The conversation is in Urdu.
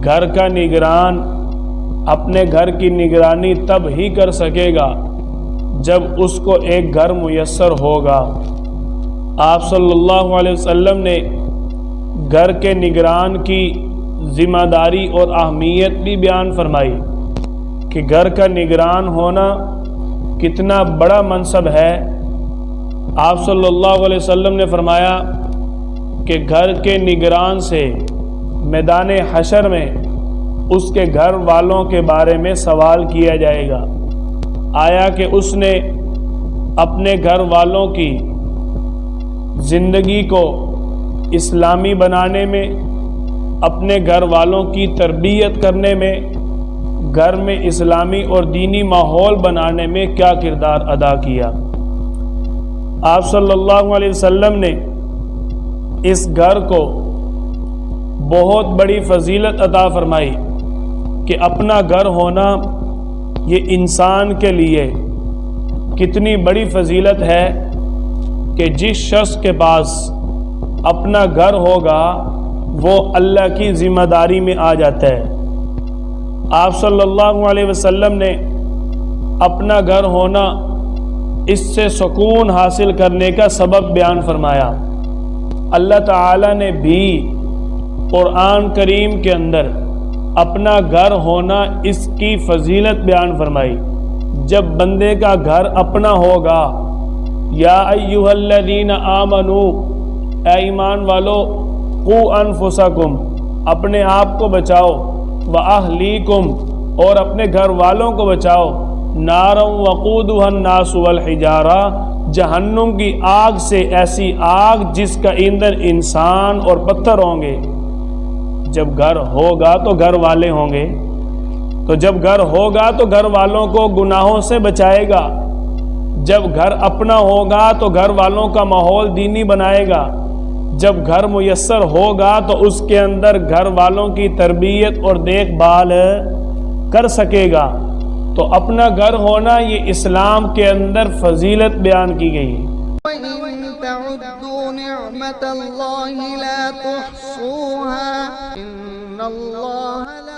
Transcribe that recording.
گھر کا نگران اپنے گھر کی نگرانی تب ہی کر سکے گا جب اس کو ایک گھر میسر ہوگا۔ آپ صلی اللہ علیہ وسلم نے گھر کے نگران کی ذمہ داری اور اہمیت بھی بیان فرمائی کہ گھر کا نگران ہونا کتنا بڑا منصب ہے۔ آپ صلی اللہ علیہ وسلم نے فرمایا کہ گھر کے نگران سے میدان حشر میں اس کے گھر والوں کے بارے میں سوال کیا جائے گا، آیا کہ اس نے اپنے گھر والوں کی زندگی کو اسلامی بنانے میں، اپنے گھر والوں کی تربیت کرنے میں، گھر میں اسلامی اور دینی ماحول بنانے میں کیا کردار ادا کیا۔ آپ صلی اللہ علیہ وسلم نے اس گھر کو بہت بڑی فضیلت عطا فرمائی کہ اپنا گھر ہونا یہ انسان کے لیے کتنی بڑی فضیلت ہے کہ جس شخص کے پاس اپنا گھر ہوگا وہ اللہ کی ذمہ داری میں آ جاتا ہے۔ آپ صلی اللہ علیہ وسلم نے اپنا گھر ہونا اس سے سکون حاصل کرنے کا سبب بیان فرمایا۔ اللہ تعالی نے بھی قرآن کریم کے اندر اپنا گھر ہونا اس کی فضیلت بیان فرمائی۔ جب بندے کا گھر اپنا ہوگا، یا ایھا الذین آمنو، اے ایمان والو، قوا انفسکم، اپنے آپ کو بچاؤ، واہلیکم، اور اپنے گھر والوں کو بچاؤ، نارا وقودھا الناس والحجارہ، جہنم کی آگ سے، ایسی آگ جس کا ایندھن انسان اور پتھر ہوں گے۔ جب گھر ہوگا تو گھر والے ہوں گے، تو جب گھر ہوگا تو گھر والوں کو گناہوں سے بچائے گا، جب گھر اپنا ہوگا تو گھر والوں کا ماحول دینی بنائے گا، جب گھر میسر ہوگا تو اس کے اندر گھر والوں کی تربیت اور دیکھ بھال کر سکے گا۔ تو اپنا گھر ہونا یہ اسلام کے اندر فضیلت بیان کی گئی۔ وَإِن تَعُدُّوا نِعْمَةَ اللَّهِ لَا تُحْصُوهَا إِنَّ اللَّهَ